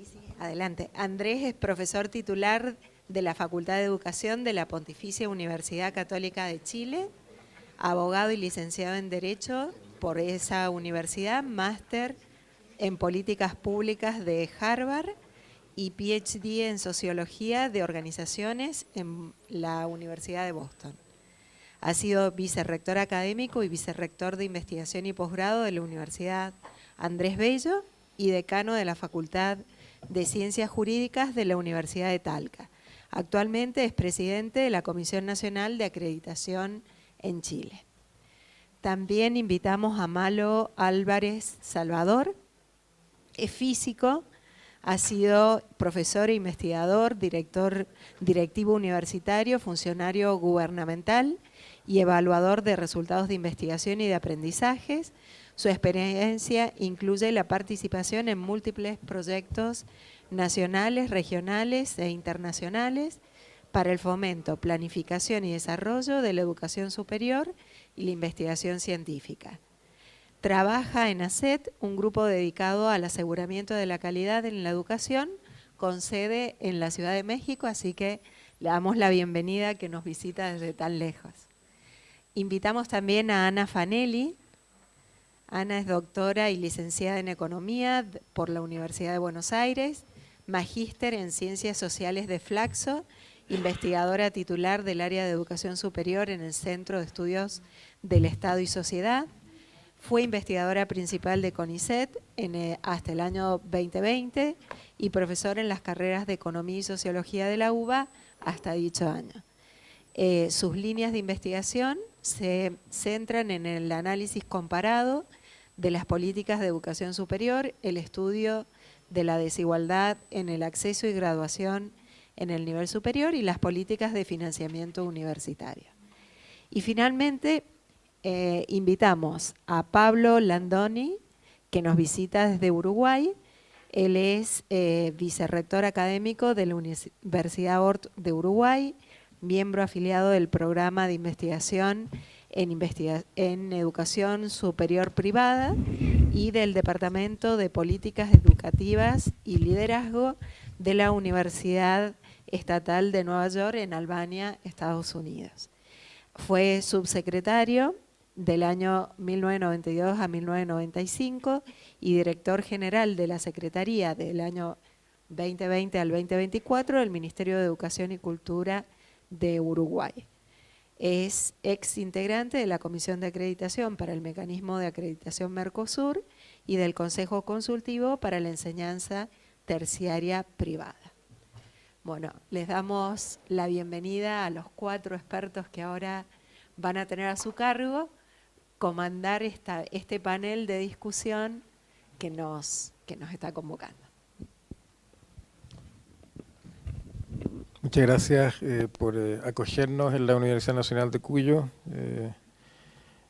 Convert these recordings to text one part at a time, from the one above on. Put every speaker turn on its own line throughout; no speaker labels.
sí, adelante. Andrés es profesor titular de la Facultad de Educación de la Pontificia Universidad Católica de Chile, abogado y licenciado en Derecho por esa universidad, máster en Políticas Públicas de Harvard y PhD en Sociología de Organizaciones en la Universidad de Boston. Ha sido vicerrector académico y vicerrector de Investigación y Posgrado de la Universidad Andrés Bello y decano de la Facultad de Ciencias Jurídicas de la Universidad de Talca. Actualmente es presidente de la Comisión Nacional de Acreditación en Chile. También invitamos a Malo Álvarez Salvador, es físico, ha sido profesor e investigador, directivo universitario, funcionario gubernamental y evaluador de resultados de investigación y de aprendizajes. Su experiencia incluye la participación en múltiples proyectos nacionales, regionales e internacionales para el fomento, planificación y desarrollo de la educación superior y la investigación científica. Trabaja en ACET, un grupo dedicado al aseguramiento de la calidad en la educación, con sede en la Ciudad de México, así que le damos la bienvenida que nos visita desde tan lejos. Invitamos también a Ana Fanelli. Ana es doctora y licenciada en Economía por la Universidad de Buenos Aires, magíster en Ciencias Sociales de Flaxo, investigadora titular del área de Educación Superior en el Centro de Estudios del Estado y Sociedad. Fue investigadora principal de CONICET hasta el año 2020 y profesora en las carreras de Economía y Sociología de la UBA hasta dicho año. Sus líneas de investigación se centran en el análisis comparado de las políticas de educación superior, el estudio de la desigualdad en el acceso y graduación en el nivel superior y las políticas de financiamiento universitario. Y finalmente, invitamos a Pablo Landoni, que nos visita desde Uruguay. Él es vicerrector académico de la Universidad Ort de Uruguay, miembro afiliado del programa de investigación en educación superior privada y del Departamento de Políticas Educativas y Liderazgo de la Universidad Estatal de Nueva York en Albania, Estados Unidos. Fue subsecretario del año 1992 a 1995 y director general de la Secretaría del año 2020 al 2024 del Ministerio de Educación y Cultura de Uruguay. Es ex integrante de la Comisión de Acreditación para el Mecanismo de Acreditación Mercosur y del Consejo Consultivo para la Enseñanza Terciaria Privada. Bueno, les damos la bienvenida a los 4 expertos que ahora van a tener a su cargo comandar este panel de discusión que nos está convocando.
Muchas gracias por acogernos en la Universidad Nacional de Cuyo.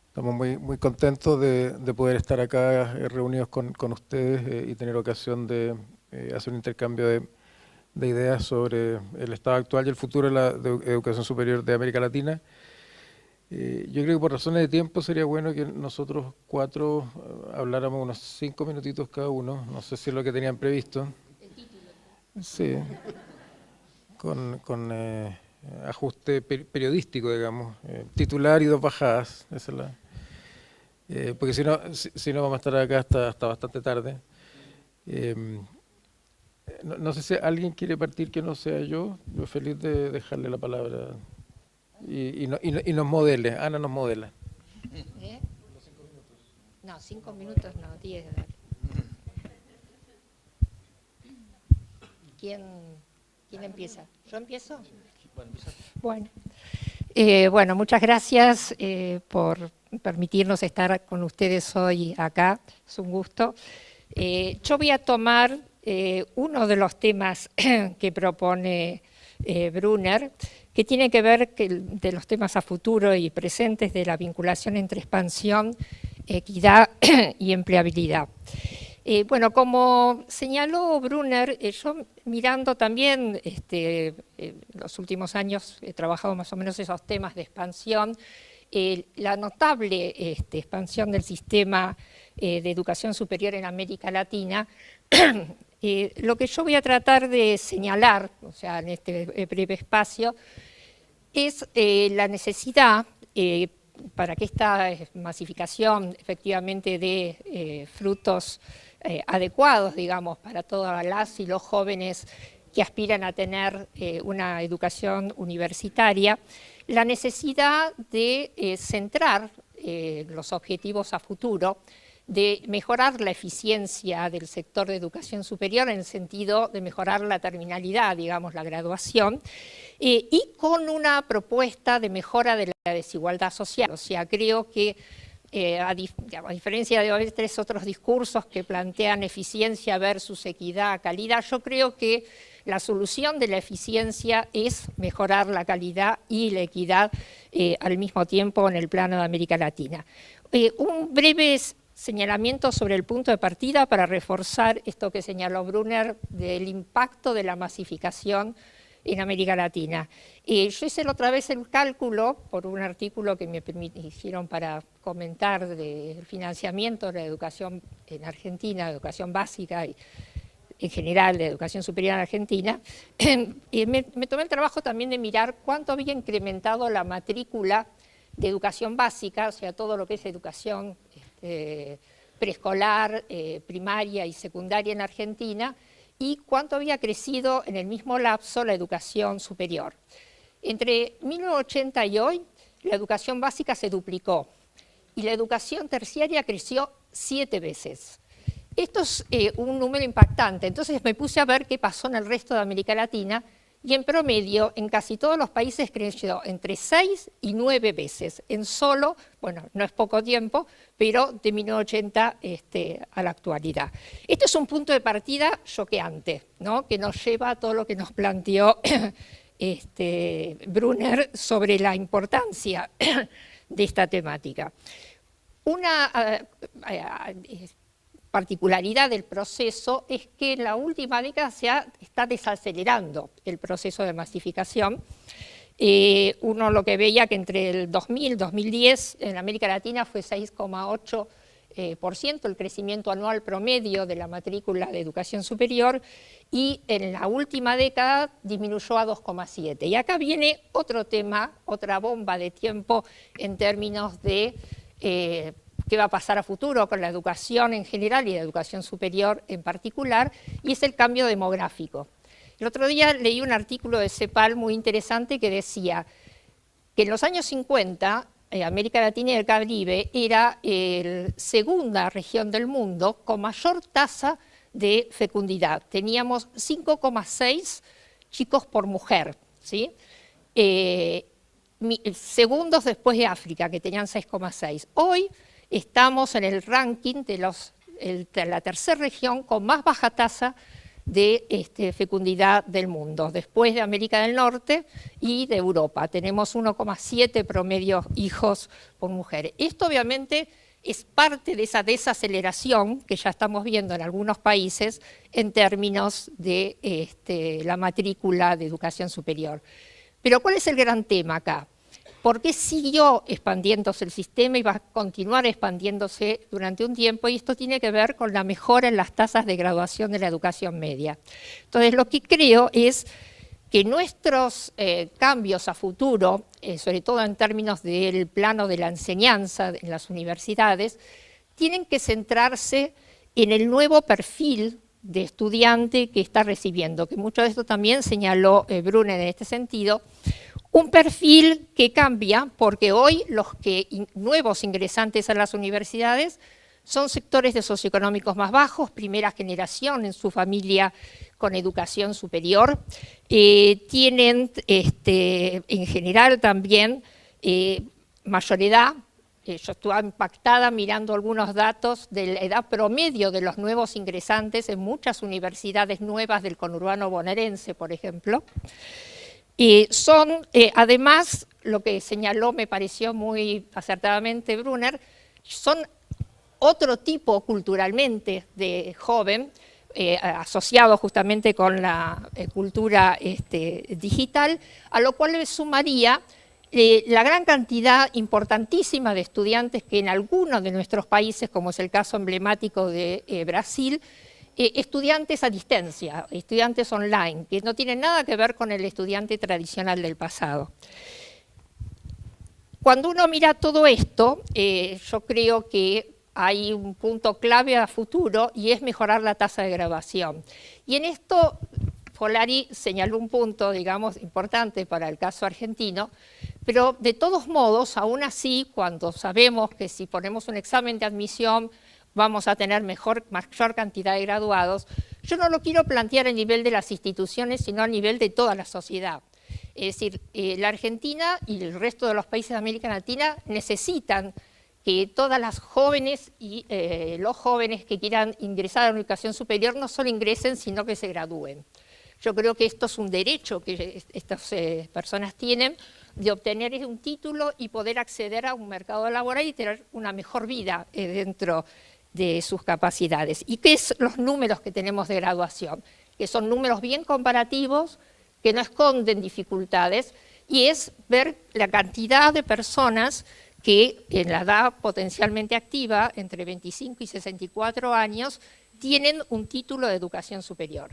Estamos muy contentos de poder estar acá reunidos con ustedes y tener ocasión de hacer un intercambio de ideas sobre el estado actual y el futuro de la educación superior de América Latina. Yo creo que por razones de tiempo sería bueno que nosotros 4 habláramos unos 5 minutitos cada uno. No sé si es lo que tenían previsto.
El título.
Sí. Con ajuste periodístico, digamos, titular y 2 bajadas. Esa es la, porque si no vamos a estar acá hasta bastante tarde. No sé si alguien quiere partir que no sea yo. Yo feliz de dejarle la palabra y nos modele. Ana nos modela.
¿Eh? No, 5 minutos no, 10. ¿Quién empieza? ¿Yo empiezo? Bueno, muchas gracias por permitirnos estar con ustedes hoy acá. Es un gusto. Yo voy a tomar uno de los temas que propone Brunner, que tiene que ver de los temas a futuro y presentes de la vinculación entre expansión, equidad y empleabilidad. Bueno, como señaló Brunner, yo mirando también los últimos años he trabajado más o menos esos temas de expansión, la notable expansión del sistema de educación superior en América Latina Lo que yo voy a tratar de señalar, o sea, en este breve espacio, es la necesidad, para que esta masificación efectivamente dé frutos adecuados, digamos, para todas las y los jóvenes que aspiran a tener una educación universitaria, la necesidad de centrar los objetivos a futuro, de mejorar la eficiencia del sector de educación superior en el sentido de mejorar la terminalidad, digamos, la graduación, y con una propuesta de mejora de la desigualdad social. O sea, creo que a diferencia de otros discursos que plantean eficiencia versus equidad, calidad, yo creo que la solución de la eficiencia es mejorar la calidad y la equidad al mismo tiempo en el plano de América Latina. Un breve señalamiento sobre el punto de partida para reforzar esto que señaló Brunner del impacto de la masificación en América Latina. Yo hice la otra vez el cálculo por un artículo que me hicieron para comentar del financiamiento de la educación en Argentina, educación básica y en general de educación superior en Argentina, y me tomé el trabajo también de mirar cuánto había incrementado la matrícula de educación básica, o sea, todo lo que es educación preescolar, primaria y secundaria en Argentina, y cuánto había crecido en el mismo lapso la educación superior. Entre 1980 y hoy, la educación básica se duplicó y la educación terciaria creció 7 veces. Esto es un número impactante, entonces me puse a ver qué pasó en el resto de América Latina y en promedio en casi todos los países creció entre 6 y 9 veces, en solo, bueno, no es poco tiempo, pero de 1980 a la actualidad. Este es un punto de partida choqueante, ¿no?, que nos lleva a todo lo que nos planteó Brunner sobre la importancia de esta temática. Una particularidad del proceso es que en la última década está desacelerando el proceso de masificación. Uno lo que veía que entre el 2000 y 2010 en América Latina fue 6,8% el crecimiento anual promedio de la matrícula de educación superior y en la última década disminuyó a 2,7%. Y acá viene otro tema, otra bomba de tiempo en términos de qué va a pasar a futuro con la educación en general y la educación superior en particular, y es el cambio demográfico. El otro día leí un artículo de CEPAL muy interesante que decía que en los años 50 América Latina y el Caribe era la segunda región del mundo con mayor tasa de fecundidad. Teníamos 5,6 chicos por mujer, ¿sí? Segundos después de África, que tenían 6,6. Hoy estamos en el ranking de la tercera región con más baja tasa de fecundidad del mundo, después de América del Norte y de Europa. Tenemos 1,7 promedio hijos por mujer. Esto obviamente es parte de esa desaceleración que ya estamos viendo en algunos países en términos de la matrícula de educación superior. Pero ¿cuál es el gran tema acá? ¿Por qué siguió expandiéndose el sistema y va a continuar expandiéndose durante un tiempo? Y esto tiene que ver con la mejora en las tasas de graduación de la educación media. Entonces, lo que creo es que nuestros cambios a futuro, sobre todo en términos del plano de la enseñanza en las universidades, tienen que centrarse en el nuevo perfil de estudiante que está recibiendo, que mucho de esto también señaló Brunner en este sentido. Un perfil que cambia porque hoy los nuevos ingresantes a las universidades son sectores de socioeconómicos más bajos, primera generación en su familia con educación superior, tienen en general también mayor edad. Yo estuve impactada mirando algunos datos de la edad promedio de los nuevos ingresantes en muchas universidades nuevas del conurbano bonaerense, por ejemplo. Además, lo que señaló me pareció muy acertadamente Brunner, son otro tipo culturalmente de joven, asociado justamente con la cultura digital, a lo cual le sumaría la gran cantidad importantísima de estudiantes que en algunos de nuestros países, como es el caso emblemático de Brasil, estudiantes a distancia, estudiantes online, que no tienen nada que ver con el estudiante tradicional del pasado. Cuando uno mira todo esto, yo creo que hay un punto clave a futuro y es mejorar la tasa de graduación. Y en esto Folari señaló un punto, digamos, importante para el caso argentino, pero de todos modos, aún así, cuando sabemos que si ponemos un examen de admisión vamos a tener mayor cantidad de graduados, yo no lo quiero plantear a nivel de las instituciones, sino a nivel de toda la sociedad. Es decir, la Argentina y el resto de los países de América Latina necesitan que todas las jóvenes y los jóvenes que quieran ingresar a la educación superior no solo ingresen, sino que se gradúen. Yo creo que esto es un derecho que estas personas tienen de obtener un título y poder acceder a un mercado laboral y tener una mejor vida dentro de sus capacidades. ¿Y qué son los números que tenemos de graduación? Que son números bien comparativos, que no esconden dificultades, y es ver la cantidad de personas que en la edad potencialmente activa, entre 25 y 64 años, tienen un título de educación superior.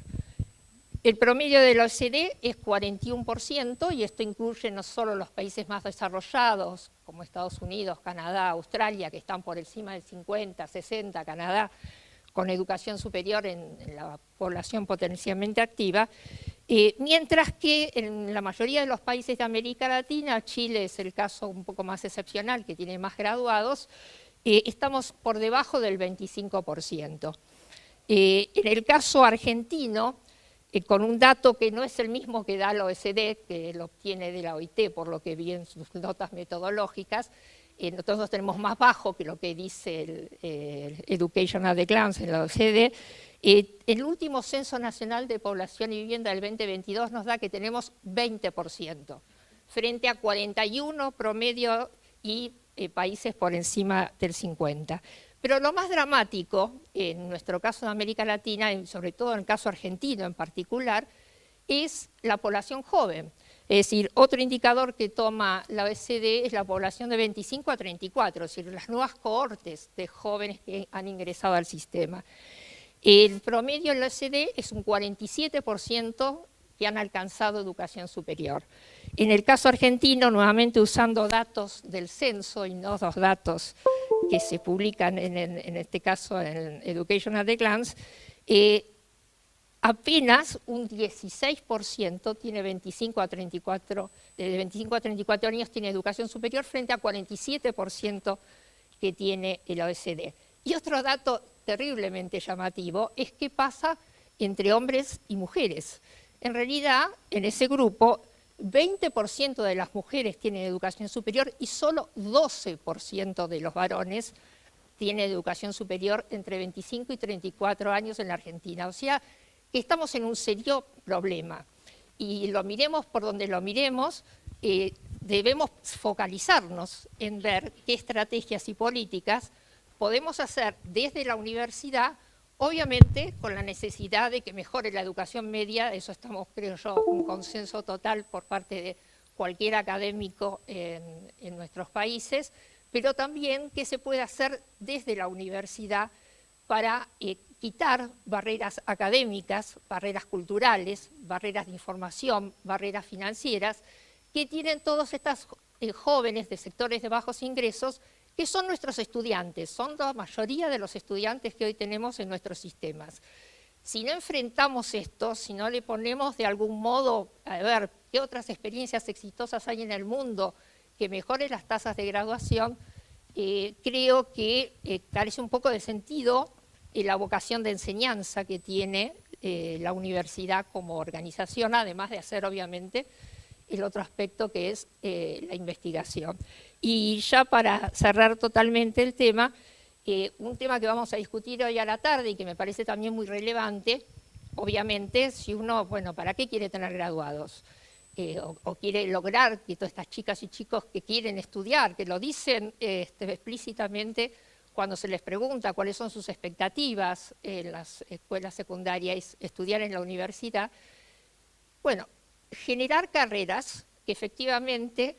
El promedio de la OCDE es 41%, y esto incluye no solo los países más desarrollados, como Estados Unidos, Canadá, Australia, que están por encima del 50, 60, Canadá, con educación superior en la población potencialmente activa, mientras que en la mayoría de los países de América Latina, Chile es el caso un poco más excepcional, que tiene más graduados, estamos por debajo del 25%. En el caso argentino, con un dato que no es el mismo que da la OECD, que lo obtiene de la OIT, por lo que vi en sus notas metodológicas, nosotros tenemos más bajo que lo que dice el Education at a Glance en la OECD. El último Censo Nacional de Población y Vivienda del 2022 nos da que tenemos 20%, frente a 41% promedio y países por encima del 50%. Pero lo más dramático, en nuestro caso de América Latina, y sobre todo en el caso argentino en particular, es la población joven. Es decir, otro indicador que toma la OECD es la población de 25 a 34, es decir, las nuevas cohortes de jóvenes que han ingresado al sistema. El promedio en la OECD es un 47% que han alcanzado educación superior. En el caso argentino, nuevamente usando datos del censo y no los datos que se publican en este caso en Education at a Glance, apenas un 16% tiene 25 a 34 años tiene educación superior frente a 47% que tiene el OECD. Y otro dato terriblemente llamativo es qué pasa entre hombres y mujeres. En realidad, en ese grupo, 20% de las mujeres tienen educación superior y solo 12% de los varones tienen educación superior entre 25 y 34 años en la Argentina. O sea, que estamos en un serio problema. Y lo miremos por donde lo miremos, debemos focalizarnos en ver qué estrategias y políticas podemos hacer desde la universidad, obviamente con la necesidad de que mejore la educación media, eso estamos, creo yo, un consenso total por parte de cualquier académico en nuestros países, pero también qué se puede hacer desde la universidad para quitar barreras académicas, barreras culturales, barreras de información, barreras financieras, que tienen todos estos jóvenes de sectores de bajos ingresos, que son nuestros estudiantes, son la mayoría de los estudiantes que hoy tenemos en nuestros sistemas. Si no enfrentamos esto, si no le ponemos de algún modo a ver qué otras experiencias exitosas hay en el mundo que mejoren las tasas de graduación, creo que carece un poco de sentido la vocación de enseñanza que tiene la universidad como organización, además de hacer obviamente el otro aspecto que es la investigación. Y ya para cerrar totalmente el tema, un tema que vamos a discutir hoy a la tarde y que me parece también muy relevante, obviamente, si uno, bueno, ¿para qué quiere tener graduados? O quiere lograr que todas estas chicas y chicos que quieren estudiar, que lo dicen explícitamente cuando se les pregunta cuáles son sus expectativas en las escuelas secundarias, estudiar en la universidad, bueno, generar carreras que efectivamente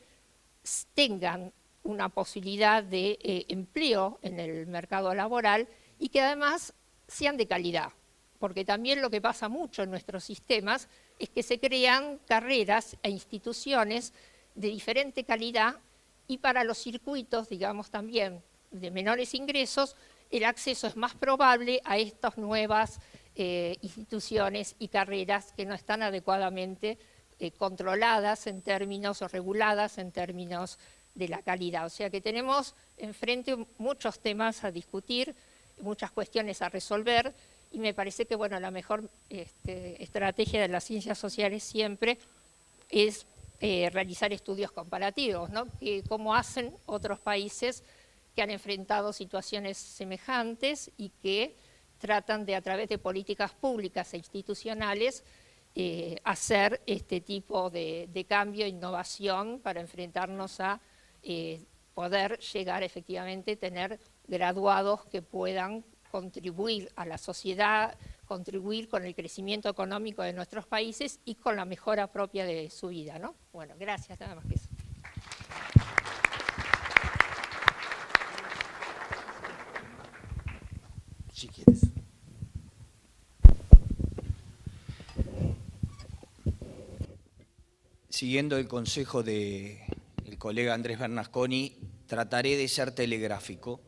tengan una posibilidad de empleo en el mercado laboral y que además sean de calidad. porque también lo que pasa mucho en nuestros sistemas es que se crean carreras e instituciones de diferente calidad y para los circuitos, digamos también, de menores ingresos, el acceso es más probable a estas nuevas instituciones y carreras que no están adecuadamente controladas en términos o reguladas en términos de la calidad. O sea que tenemos enfrente muchos temas a discutir, muchas cuestiones a resolver, y me parece que bueno, la mejor estrategia de las ciencias sociales siempre es realizar estudios comparativos, ¿no? Cómo hacen otros países que han enfrentado situaciones semejantes y que tratan de, a través de políticas públicas e institucionales, hacer este tipo de cambio e innovación para enfrentarnos a poder llegar efectivamente a tener graduados que puedan contribuir a la sociedad, contribuir con el crecimiento económico de nuestros países y con la mejora propia de su vida, ¿no? Bueno, gracias, nada más que eso.
Si quieres. Siguiendo el consejo del colega Andrés Bernasconi, trataré de ser telegráfico,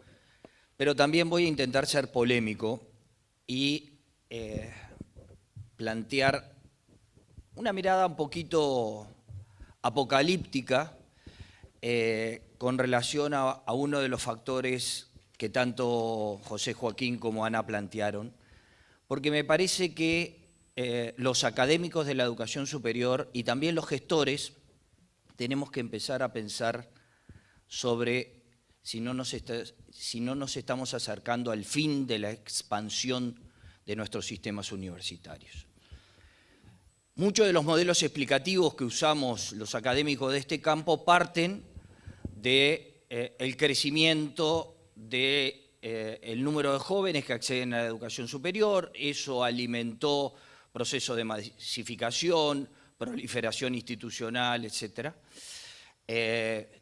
pero también voy a intentar ser polémico y plantear una mirada un poquito apocalíptica con relación a uno de los factores que tanto José Joaquín como Ana plantearon, porque me parece que los académicos de la educación superior y también los gestores tenemos que empezar a pensar sobre si no nos estamos acercando al fin de la expansión de nuestros sistemas universitarios. Muchos de los modelos explicativos que usamos los académicos de este campo parten del crecimiento del número de jóvenes que acceden a la educación superior. Eso alimentó procesos de masificación, proliferación institucional, etc.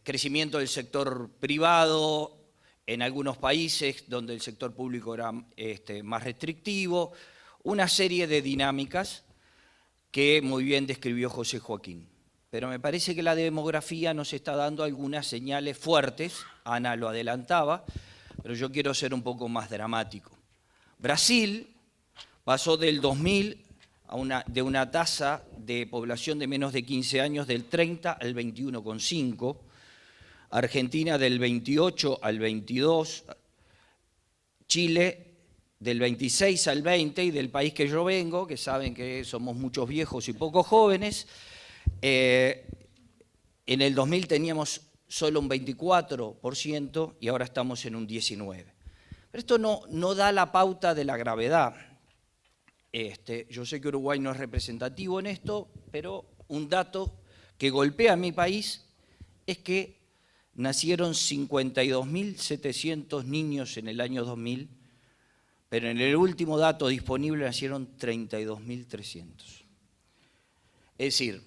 Crecimiento del sector privado en algunos países donde el sector público era más restrictivo, una serie de dinámicas que muy bien describió José Joaquín. Pero me parece que la demografía nos está dando algunas señales fuertes, Ana lo adelantaba, pero yo quiero ser un poco más dramático. Brasil pasó del 2000 de una tasa de población de menos de 15 años del 30 al 21,5, Argentina del 28 al 22, Chile del 26 al 20, y del país que yo vengo, que saben que somos muchos viejos y pocos jóvenes, en el 2000 teníamos solo un 24% y ahora estamos en un 19%. Pero esto no da la pauta de la gravedad. Yo sé que Uruguay no es representativo en esto, pero un dato que golpea a mi país es que nacieron 52.700 niños en el año 2000, pero en el último dato disponible nacieron 32.300. Es decir,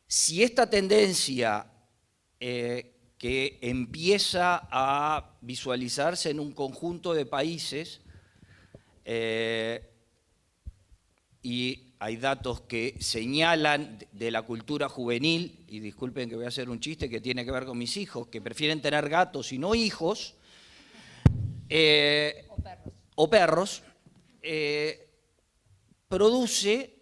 si esta tendencia que empieza a visualizarse en un conjunto de países, y hay datos que señalan de la cultura juvenil, y disculpen que voy a hacer un chiste que tiene que ver con mis hijos, que prefieren tener gatos y no hijos, o perros, produce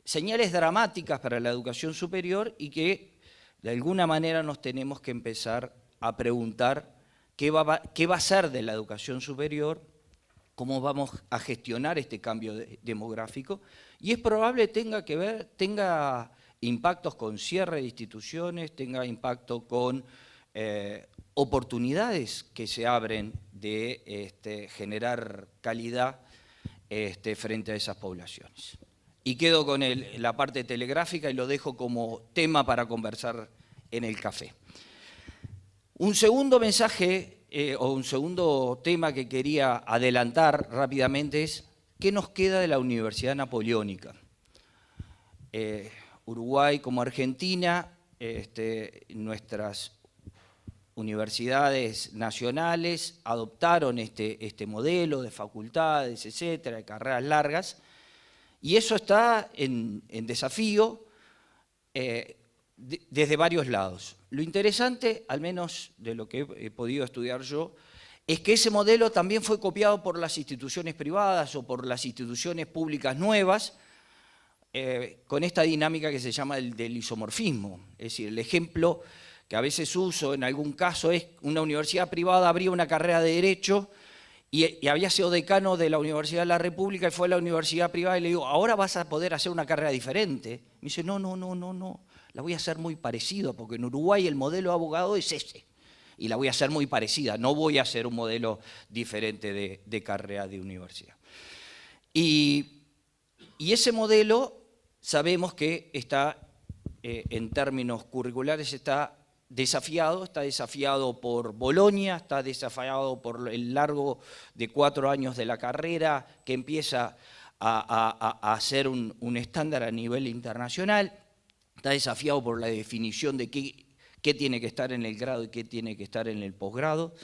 señales dramáticas para la educación superior y que de alguna manera nos tenemos que empezar a preguntar qué va a ser de la educación superior, cómo vamos a gestionar este cambio demográfico, y es probable tenga impactos con cierre de instituciones, tenga impacto con oportunidades que se abren de generar calidad frente a esas poblaciones. Y quedo con la parte telegráfica y lo dejo como tema para conversar en el café. Un segundo mensaje o un segundo tema que quería adelantar rápidamente es ¿qué nos queda de la Universidad Napoleónica? Uruguay como Argentina, nuestras universidades nacionales adoptaron este modelo de facultades, etcétera, de carreras largas, y eso está en desafío desde varios lados. Lo interesante, al menos de lo que he podido estudiar yo, es que ese modelo también fue copiado por las instituciones privadas o por las instituciones públicas nuevas, con esta dinámica que se llama el del isomorfismo. Es decir, el ejemplo que a veces uso en algún caso es una universidad privada abría una carrera de Derecho y había sido decano de la Universidad de la República y fue a la universidad privada y le digo, ahora vas a poder hacer una carrera diferente. Me dice, no, la voy a hacer muy parecida porque en Uruguay el modelo de abogado es ese. Y la voy a hacer muy parecida, no voy a hacer un modelo diferente de carrera de universidad. Y ese modelo sabemos que está, en términos curriculares, está desafiado por Bolonia, está desafiado por el largo de 4 años de la carrera, que empieza a ser un estándar a nivel internacional, está desafiado por la definición de qué tiene que estar en el grado y qué tiene que estar en el posgrado,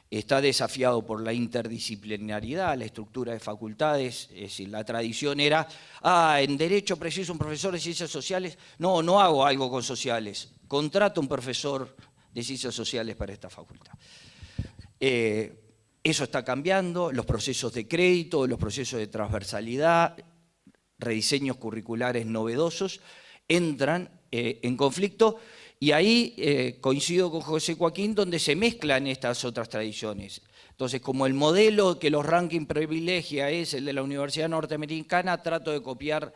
está desafiado por la interdisciplinaridad, la estructura de facultades. Es decir, la tradición era, en Derecho preciso un profesor de Ciencias Sociales, no hago algo con sociales, contrato un profesor de Ciencias Sociales para esta facultad. Eso está cambiando, los procesos de crédito, los procesos de transversalidad, rediseños curriculares novedosos, entran en conflicto. Y ahí coincido con José Joaquín, donde se mezclan estas otras tradiciones. Entonces, como el modelo que los rankings privilegia es el de la Universidad Norteamericana, trato de copiar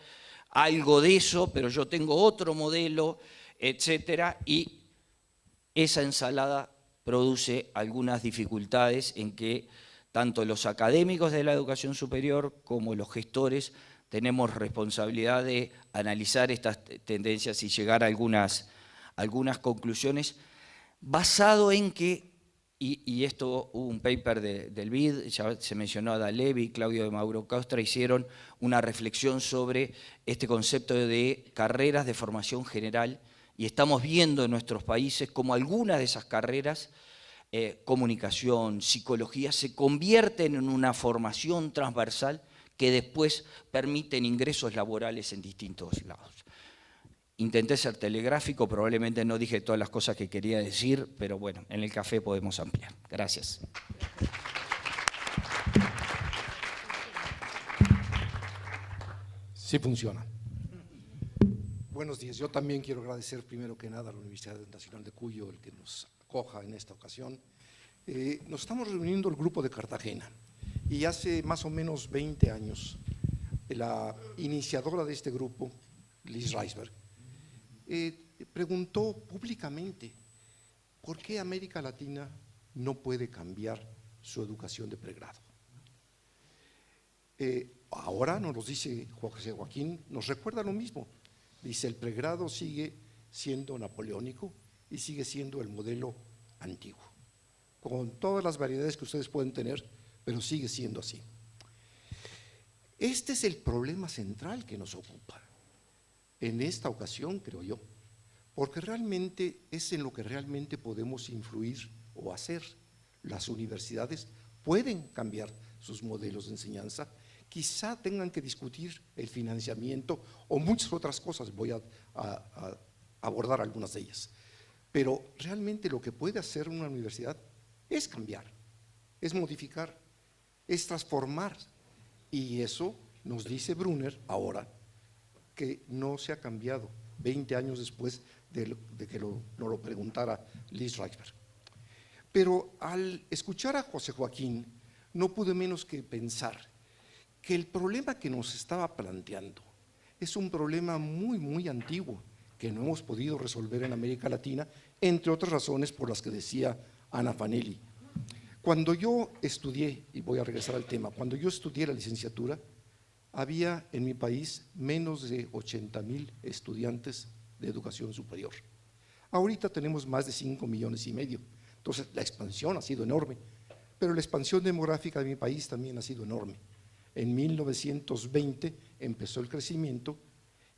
algo de eso, pero yo tengo otro modelo, etcétera, y esa ensalada produce algunas dificultades en que tanto los académicos de la educación superior como los gestores tenemos responsabilidad de analizar estas tendencias y llegar a algunas conclusiones, basado en que, y esto hubo un paper del BID, ya se mencionó a Dalevi, Claudio de Mauro Caustra, hicieron una reflexión sobre este concepto de carreras de formación general, y estamos viendo en nuestros países cómo algunas de esas carreras, comunicación, psicología, se convierten en una formación transversal que después permiten ingresos laborales en distintos lados. Intenté ser telegráfico, probablemente no dije todas las cosas que quería decir, pero bueno, en el café podemos ampliar. Gracias.
Sí funciona. Buenos días. Yo también quiero agradecer primero que nada a la Universidad Nacional de Cuyo el que nos acoja en esta ocasión. Nos estamos reuniendo el grupo de Cartagena y hace más o menos 20 años la iniciadora de este grupo, Liz Reisberg, preguntó públicamente ¿por qué América Latina no puede cambiar su educación de pregrado? Ahora nos dice José Joaquín, nos recuerda lo mismo. Dice, el pregrado sigue siendo napoleónico y sigue siendo el modelo antiguo, con todas las variedades que ustedes pueden tener, pero sigue siendo así. Este es el problema central que nos ocupa en esta ocasión, creo yo, porque realmente es en lo que realmente podemos influir o hacer. Las universidades pueden cambiar sus modelos de enseñanza, quizá tengan que discutir el financiamiento o muchas otras cosas, voy a abordar algunas de ellas, pero realmente lo que puede hacer una universidad es cambiar, es modificar, es transformar, y eso nos dice Brunner ahora, que no se ha cambiado 20 años después de que nos lo preguntara Liz Reisberg. Pero al escuchar a José Joaquín, no pude menos que pensar que el problema que nos estaba planteando es un problema muy antiguo que no hemos podido resolver en América Latina, entre otras razones por las que decía Ana Fanelli. Cuando yo estudié, y voy a regresar al tema, cuando yo estudié la licenciatura, había en mi país menos de 80,000 estudiantes de educación superior. Ahorita tenemos más de 5,5 millones. Entonces la expansión ha sido enorme, pero la expansión demográfica de mi país también ha sido enorme. En 1920 empezó el crecimiento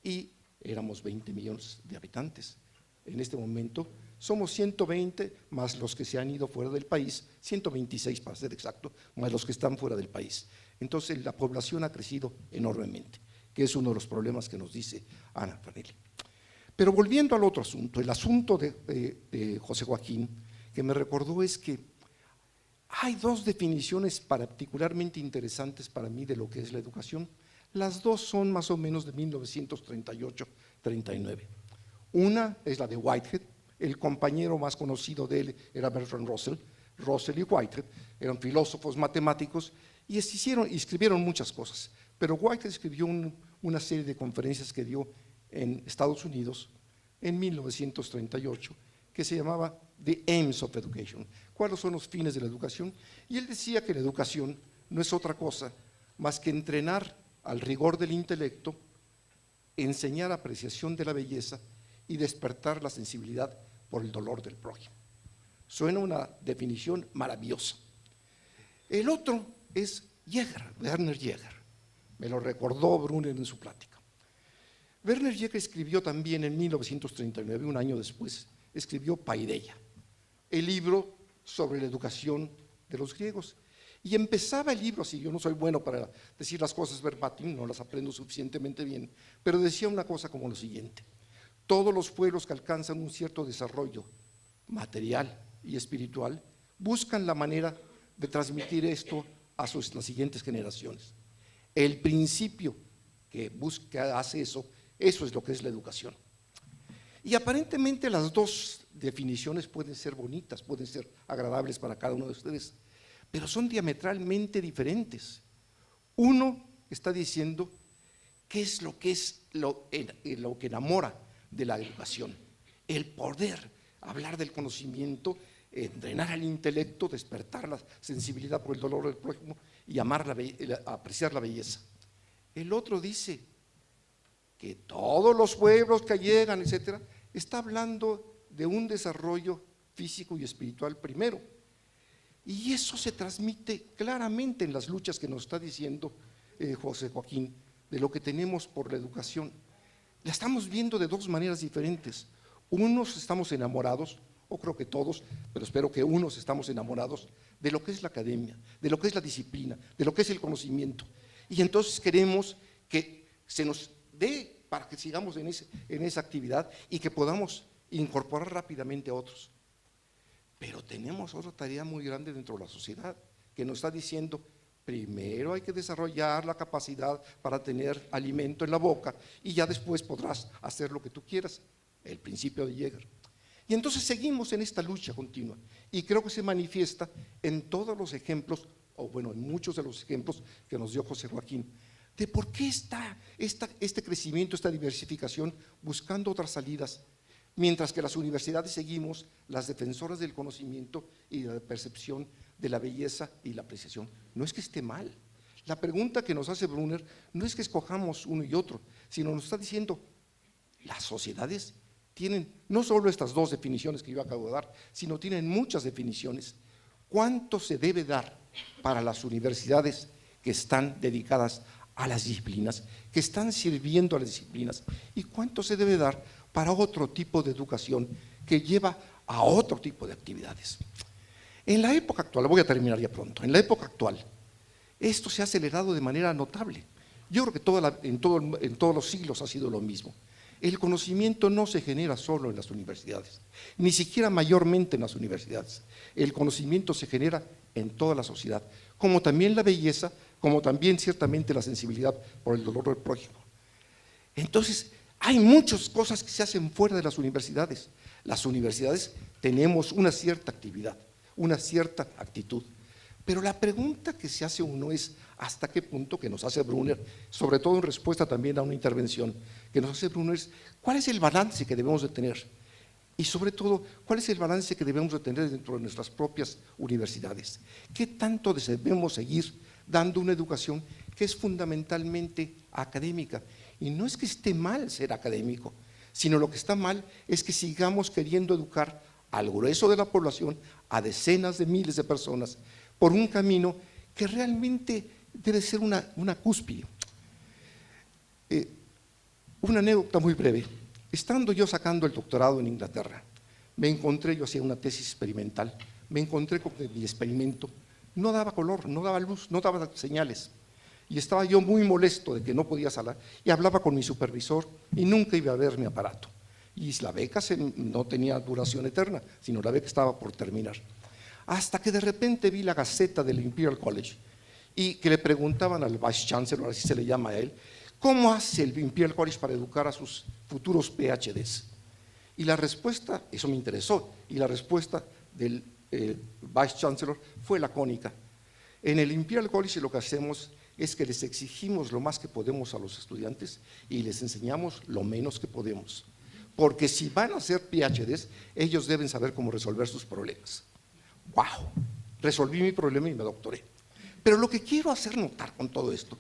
y éramos 20 millones de habitantes. En este momento Somos 120 más los que se han ido fuera del país, 126 para ser exacto, más los que están fuera del país. Entonces la población ha crecido enormemente, que es uno de los problemas que nos dice Ana Fanelli. Pero volviendo al otro asunto, el asunto de José Joaquín, que me recordó es que hay dos definiciones particularmente interesantes para mí de lo que es la educación. Las dos son más o menos de 1938-39. Una es la de Whitehead, el compañero más conocido de él era Bertrand Russell. Russell y Whitehead eran filósofos matemáticos y escribieron muchas cosas, pero Whitehead escribió una serie de conferencias que dio en Estados Unidos en 1938 que se llamaba The Aims of Education, cuáles son los fines de la educación, y él decía que la educación no es otra cosa más que entrenar al rigor del intelecto, enseñar apreciación de la belleza y despertar la sensibilidad por el dolor del prójimo. Suena una definición maravillosa. El otro es Werner Jäger, me lo recordó Brunner en su plática. Werner Jäger escribió también en 1939, un año después, escribió Paideia, el libro sobre la educación de los griegos. Y empezaba el libro así, yo no soy bueno para decir las cosas verbatim, no las aprendo suficientemente bien, pero decía una cosa como lo siguiente: todos los pueblos que alcanzan un cierto desarrollo material y espiritual buscan la manera de transmitir esto a las siguientes generaciones. El principio que hace eso es lo que es la educación. Y aparentemente las dos definiciones pueden ser bonitas, pueden ser agradables para cada uno de ustedes, pero son diametralmente diferentes. Uno está diciendo qué es lo que enamora de la educación, el poder hablar del conocimiento, entrenar al intelecto, despertar la sensibilidad por el dolor del prójimo y apreciar la belleza. El otro dice que todos los pueblos que llegan, etcétera, está hablando de un desarrollo físico y espiritual primero. Y eso se transmite claramente en las luchas que nos está diciendo José Joaquín, de lo que tenemos por la educación. La estamos viendo de dos maneras diferentes. Unos estamos enamorados, o creo que todos, pero espero que unos estamos enamorados de lo que es la academia, de lo que es la disciplina, de lo que es el conocimiento. Y entonces queremos que se nos dé para que sigamos en esa actividad y que podamos incorporar rápidamente a otros. Pero tenemos otra tarea muy grande dentro de la sociedad que nos está diciendo: primero hay que desarrollar la capacidad para tener alimento en la boca y ya después podrás hacer lo que tú quieras, el principio de Jäger. Y entonces seguimos en esta lucha continua y creo que se manifiesta en todos los ejemplos, o bueno, en muchos de los ejemplos que nos dio José Joaquín, de por qué está este crecimiento, esta diversificación, buscando otras salidas, mientras que las universidades seguimos las defensoras del conocimiento y de la percepción de la belleza y la apreciación. No es que esté mal. La pregunta que nos hace Brunner no es que escojamos uno y otro, sino nos está diciendo: las sociedades tienen no solo estas dos definiciones que yo acabo de dar, sino tienen muchas definiciones. ¿Cuánto se debe dar para las universidades que están dedicadas a las disciplinas, que están sirviendo a las disciplinas? ¿Y cuánto se debe dar para otro tipo de educación que lleva a otro tipo de actividades? En la época actual, voy a terminar ya pronto, en la época actual, esto se ha acelerado de manera notable. Yo creo que en todos los siglos ha sido lo mismo. El conocimiento no se genera solo en las universidades, ni siquiera mayormente en las universidades. El conocimiento se genera en toda la sociedad, como también la belleza, como también ciertamente la sensibilidad por el dolor del prójimo. Entonces, hay muchas cosas que se hacen fuera de las universidades. Las universidades tenemos una cierta actividad, una cierta actitud. Pero la pregunta que se hace uno es: ¿hasta qué punto, que nos hace Brunner, sobre todo en respuesta también a una intervención que nos hace Brunner, es cuál es el balance que debemos de tener? Y sobre todo, ¿cuál es el balance que debemos de tener dentro de nuestras propias universidades? ¿Qué tanto debemos seguir dando una educación que es fundamentalmente académica? Y no es que esté mal ser académico, sino lo que está mal es que sigamos queriendo educar al grueso de la población, a decenas de miles de personas, por un camino que realmente debe ser una cúspide. Una anécdota muy breve. Estando yo sacando el doctorado en Inglaterra, me encontré, yo hacía una tesis experimental, me encontré con que mi experimento no daba color, no daba luz, no daba señales. Y estaba yo muy molesto de que no podía salir, y hablaba con mi supervisor y nunca iba a ver mi aparato. Y la beca no tenía duración eterna, sino la beca estaba por terminar. Hasta que de repente vi la gaceta del Imperial College y que le preguntaban al Vice Chancellor, así se le llama a él, ¿cómo hace el Imperial College para educar a sus futuros PhDs? Y la respuesta, eso me interesó, y la respuesta del Vice Chancellor fue lacónica. En el Imperial College lo que hacemos es que les exigimos lo más que podemos a los estudiantes y les enseñamos lo menos que podemos. Porque si van a hacer PhDs, ellos deben saber cómo resolver sus problemas. ¡Wow! Resolví mi problema y me doctoré. Pero lo que quiero hacer notar con todo esto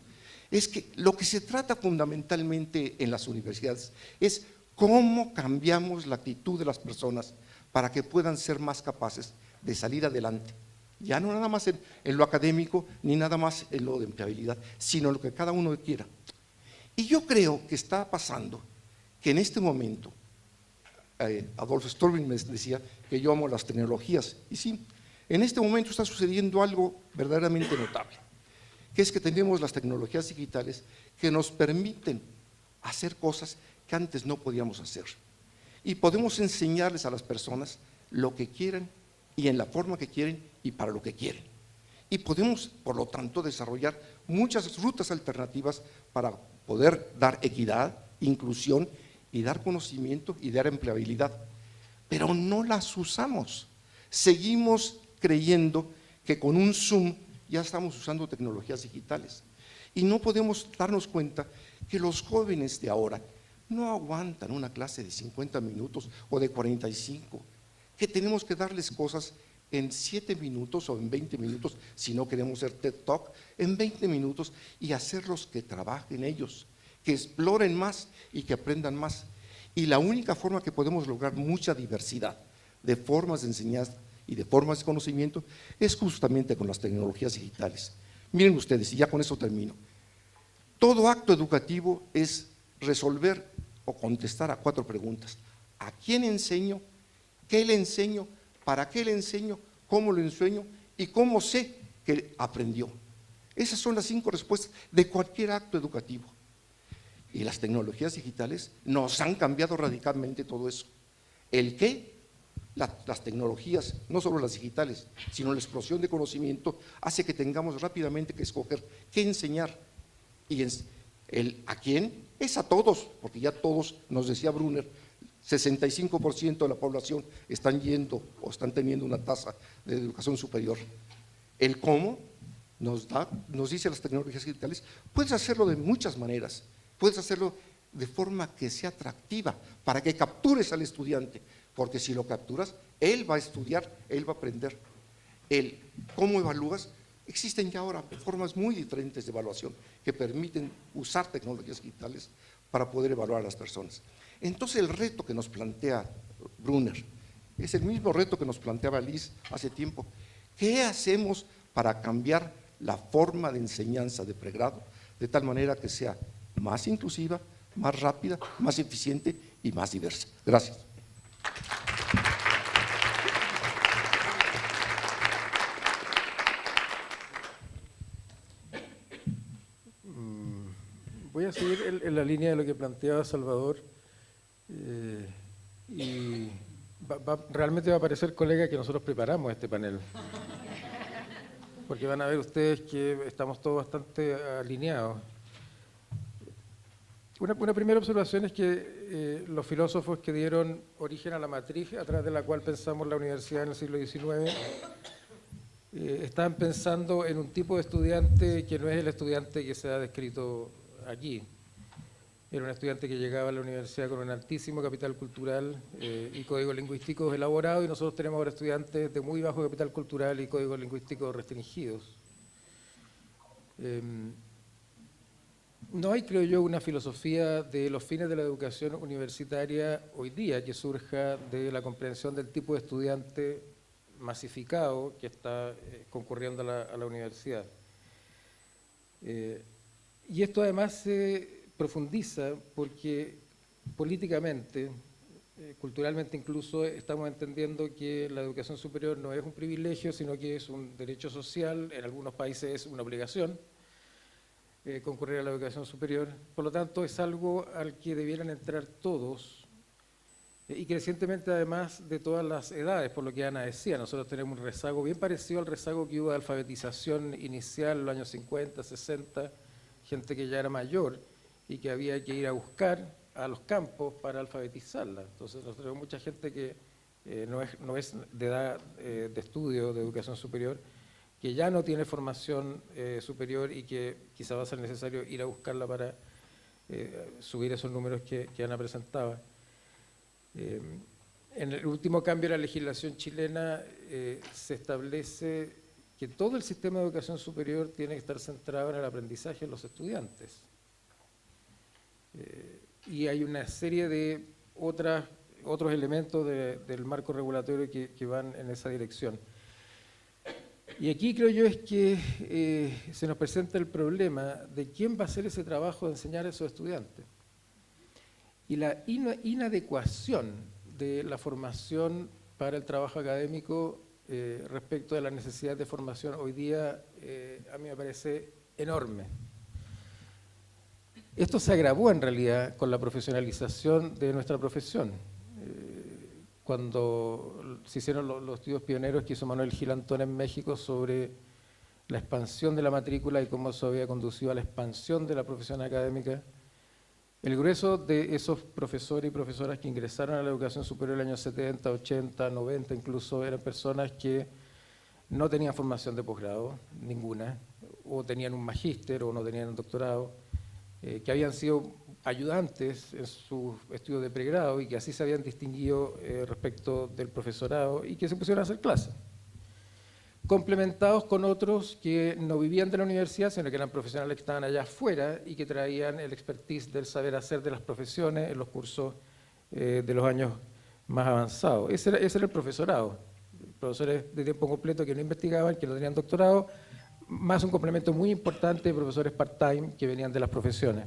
es que lo que se trata fundamentalmente en las universidades es cómo cambiamos la actitud de las personas para que puedan ser más capaces de salir adelante. Ya no nada más en lo académico, ni nada más en lo de empleabilidad, sino lo que cada uno quiera. Y yo creo que está pasando que en este momento, Adolfo Storbin me decía que yo amo las tecnologías, y sí, en este momento está sucediendo algo verdaderamente notable, que es que tenemos las tecnologías digitales que nos permiten hacer cosas que antes no podíamos hacer. Y podemos enseñarles a las personas lo que quieren y en la forma que quieren y para lo que quieren. Y podemos, por lo tanto, desarrollar muchas rutas alternativas para poder dar equidad, inclusión y dar conocimiento y dar empleabilidad. Pero no las usamos. Seguimos creyendo que con un Zoom ya estamos usando tecnologías digitales. Y no podemos darnos cuenta que los jóvenes de ahora no aguantan una clase de 50 minutos o de 45, que tenemos que darles cosas en 7 minutos o en 20 minutos, si no queremos hacer TED Talk, en 20 minutos y hacerlos que trabajen ellos, que exploren más y que aprendan más. Y la única forma que podemos lograr mucha diversidad de formas de enseñanza y de formas de conocimiento es justamente con las tecnologías digitales. Miren ustedes, y ya con eso termino. Todo acto educativo es resolver o contestar a 4 preguntas. ¿A quién enseño? ¿Qué le enseño? ¿Para qué le enseño? ¿Cómo le enseño? ¿Y cómo sé que aprendió? Esas son las 5 respuestas de cualquier acto educativo. Y las tecnologías digitales nos han cambiado radicalmente todo eso. ¿El qué? Las tecnologías, no solo las digitales, sino la explosión de conocimiento, hace que tengamos rápidamente que escoger qué enseñar. Y ¿a quién? Es a todos, porque ya todos, nos decía Brunner, 65% de la población están yendo o están teniendo una tasa de educación superior. El cómo nos dice las tecnologías digitales, puedes hacerlo de muchas maneras, puedes hacerlo de forma que sea atractiva, para que captures al estudiante, porque si lo capturas, él va a estudiar, él va a aprender. El cómo evalúas, existen ya ahora formas muy diferentes de evaluación que permiten usar tecnologías digitales para poder evaluar a las personas. Entonces el reto que nos plantea Brunner es el mismo reto que nos planteaba Liz hace tiempo. ¿Qué hacemos para cambiar la forma de enseñanza de pregrado de tal manera que sea más inclusiva, más rápida, más eficiente y más diversa? Gracias.
Voy a seguir en la línea de lo que planteaba Salvador y realmente va a parecer, colega, que nosotros preparamos este panel, porque van a ver ustedes que estamos todos bastante alineados. Una primera observación es que los filósofos que dieron origen a la matriz a través de la cual pensamos la universidad en el siglo XIX estaban pensando en un tipo de estudiante que no es el estudiante que se ha descrito aquí. Era un estudiante que llegaba a la universidad con un altísimo capital cultural y códigos lingüísticos elaborados, y nosotros tenemos ahora estudiantes de muy bajo capital cultural y códigos lingüísticos restringidos. No hay, creo yo, una filosofía de los fines de la educación universitaria hoy día que surja de la comprensión del tipo de estudiante masificado que está concurriendo a la universidad. Y esto además se profundiza porque políticamente culturalmente incluso estamos entendiendo que la educación superior no es un privilegio, sino que es un derecho social, en algunos países es una obligación concurrir a la educación superior. Por lo tanto, es algo al que debieran entrar todos, y crecientemente además de todas las edades, por lo que Ana decía. Nosotros tenemos un rezago bien parecido al rezago que hubo de alfabetización inicial en los años 50, 60, gente que ya era mayor y que había que ir a buscar a los campos para alfabetizarla. Entonces nosotros tenemos mucha gente que no es de edad de estudio, de educación superior, que ya no tiene formación superior y que quizá va a ser necesario ir a buscarla para subir esos números que Ana presentaba. En el último cambio de la legislación chilena se establece que todo el sistema de educación superior tiene que estar centrado en el aprendizaje de los estudiantes. Y hay una serie de otros elementos del marco regulatorio que van en esa dirección. Y aquí creo yo es que se nos presenta el problema de quién va a hacer ese trabajo de enseñar a esos estudiantes. Y la inadecuación de la formación para el trabajo académico respecto de la necesidad de formación hoy día a mí me parece enorme. Esto se agravó en realidad con la profesionalización de nuestra profesión. Cuando se hicieron los estudios pioneros que hizo Manuel Gil Antón en México sobre la expansión de la matrícula y cómo eso había conducido a la expansión de la profesión académica, el grueso de esos profesores y profesoras que ingresaron a la educación superior en los años 70, 80, 90, incluso eran personas que no tenían formación de posgrado, ninguna, o tenían un magíster o no tenían un doctorado, que habían sido ayudantes en sus estudios de pregrado y que así se habían distinguido respecto del profesorado y que se pusieron a hacer clases, complementados con otros que no vivían de la universidad, sino que eran profesionales que estaban allá afuera y que traían el expertise del saber hacer de las profesiones en los cursos de los años más avanzados. Ese era el profesorado, profesores de tiempo completo que no investigaban, que no tenían doctorado, más un complemento muy importante de profesores part-time que venían de las profesiones.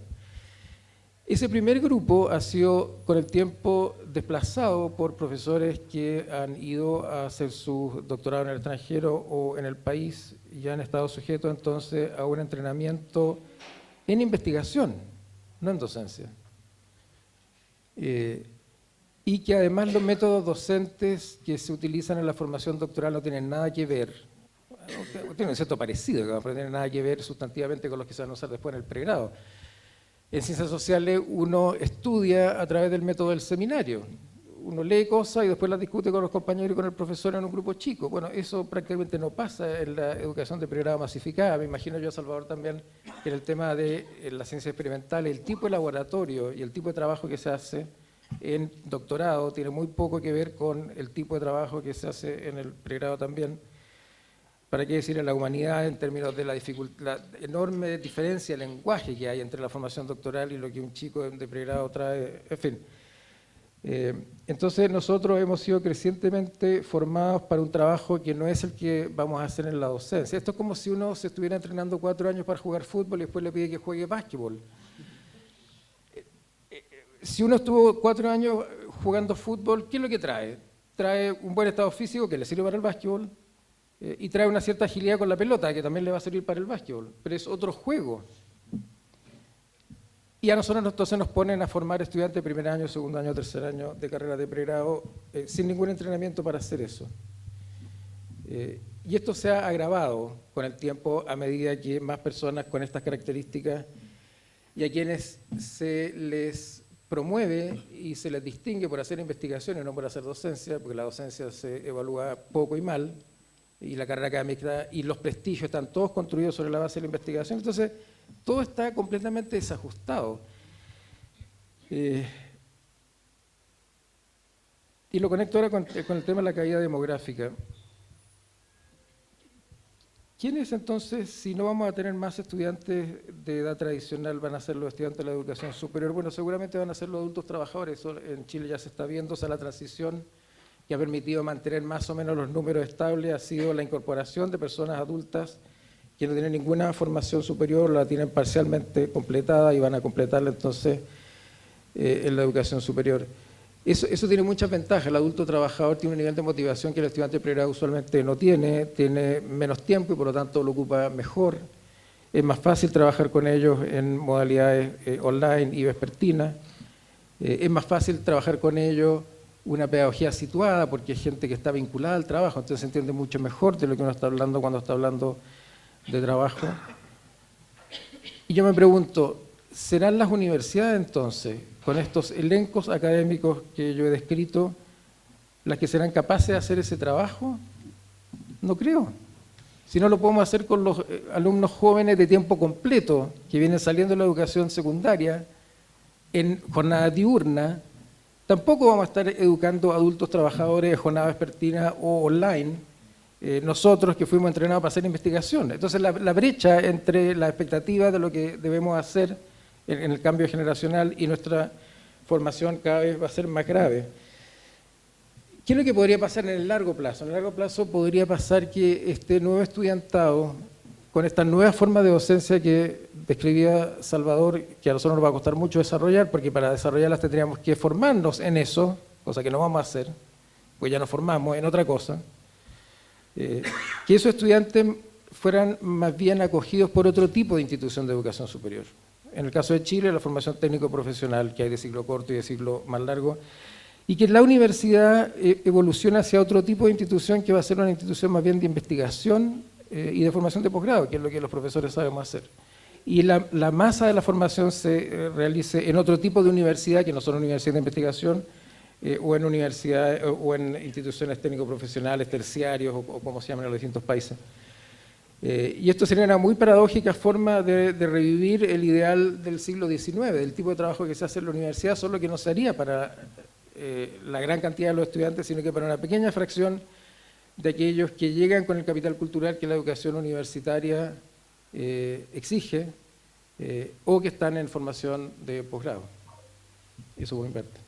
Ese primer grupo ha sido con el tiempo desplazado por profesores que han ido a hacer su doctorado en el extranjero o en el país y han estado sujetos entonces a un entrenamiento en investigación, no en docencia. Y que además los métodos docentes que se utilizan en la formación doctoral no tienen nada que ver, tienen un cierto parecido, pero no tienen nada que ver sustantivamente con los que se van a usar después en el pregrado. En ciencias sociales uno estudia a través del método del seminario. Uno lee cosas y después las discute con los compañeros y con el profesor en un grupo chico. Bueno, eso prácticamente no pasa en la educación de pregrado masificada. Me imagino yo, Salvador, también que en el tema de la ciencia experimental, el tipo de laboratorio y el tipo de trabajo que se hace en doctorado tiene muy poco que ver con el tipo de trabajo que se hace en el pregrado también. ¿Para qué decir en la humanidad en términos de la enorme diferencia de lenguaje que hay entre la formación doctoral y lo que un chico de pregrado trae? En fin. Entonces nosotros hemos sido crecientemente formados para un trabajo que no es el que vamos a hacer en la docencia. Esto es como si uno se estuviera entrenando 4 años para jugar fútbol y después le pide que juegue básquetbol. Si uno estuvo 4 años jugando fútbol, ¿qué es lo que trae? Trae un buen estado físico que le sirve para el básquetbol, y trae una cierta agilidad con la pelota, que también le va a servir para el básquetbol, pero es otro juego. Y a nosotros entonces nos ponen a formar estudiantes de primer año, segundo año, tercer año de carrera de pregrado, sin ningún entrenamiento para hacer eso. Y esto se ha agravado con el tiempo a medida que más personas con estas características y a quienes se les promueve y se les distingue por hacer investigación y no por hacer docencia, porque la docencia se evalúa poco y mal, y la carrera académica y los prestigios están todos construidos sobre la base de la investigación. Entonces, todo está completamente desajustado. Y lo conecto ahora con el tema de la caída demográfica. ¿Quiénes entonces, si no vamos a tener más estudiantes de edad tradicional, van a ser los estudiantes de la educación superior? Bueno, seguramente van a ser los adultos trabajadores. Eso en Chile ya se está viendo, o sea, la transición que ha permitido mantener más o menos los números estables ha sido la incorporación de personas adultas que no tienen ninguna formación superior, la tienen parcialmente completada y van a completarla entonces en la educación superior. Eso tiene muchas ventajas. El adulto trabajador tiene un nivel de motivación que el estudiante de pregrado usualmente no tiene menos tiempo y por lo tanto lo ocupa mejor. Es más fácil trabajar con ellos en modalidades online y vespertinas. Es más fácil trabajar con ellos una pedagogía situada porque hay gente que está vinculada al trabajo, entonces se entiende mucho mejor de lo que uno está hablando cuando está hablando de trabajo. Y yo me pregunto, ¿serán las universidades entonces, con estos elencos académicos que yo he descrito, las que serán capaces de hacer ese trabajo? No creo. Si no lo podemos hacer con los alumnos jóvenes de tiempo completo, que vienen saliendo de la educación secundaria, en jornada diurna, tampoco vamos a estar educando adultos trabajadores de jornada vespertina o online, nosotros que fuimos entrenados para hacer investigación. Entonces la brecha entre la expectativa de lo que debemos hacer en el cambio generacional y nuestra formación cada vez va a ser más grave. ¿Qué es lo que podría pasar en el largo plazo? En el largo plazo podría pasar que este nuevo estudiantado, con esta nueva forma de docencia que describía Salvador, que a nosotros nos va a costar mucho desarrollar, porque para desarrollarlas tendríamos que formarnos en eso, cosa que no vamos a hacer, pues ya nos formamos en otra cosa, que esos estudiantes fueran más bien acogidos por otro tipo de institución de educación superior. En el caso de Chile, la formación técnico-profesional, que hay de ciclo corto y de ciclo más largo, y que la universidad evoluciona hacia otro tipo de institución que va a ser una institución más bien de investigación y de formación de posgrado, que es lo que los profesores sabemos hacer. Y la masa de la formación se realice en otro tipo de universidad, que no son universidades de investigación, o en universidades o en instituciones técnico-profesionales, terciarios, o como se llaman en los distintos países. Y esto sería una muy paradójica forma de revivir el ideal del siglo XIX, del tipo de trabajo que se hace en la universidad, solo que no se haría para la gran cantidad de los estudiantes, sino que para una pequeña fracción de aquellos que llegan con el capital cultural que la educación universitaria exige, o que están en formación de posgrado. Eso por mi parte.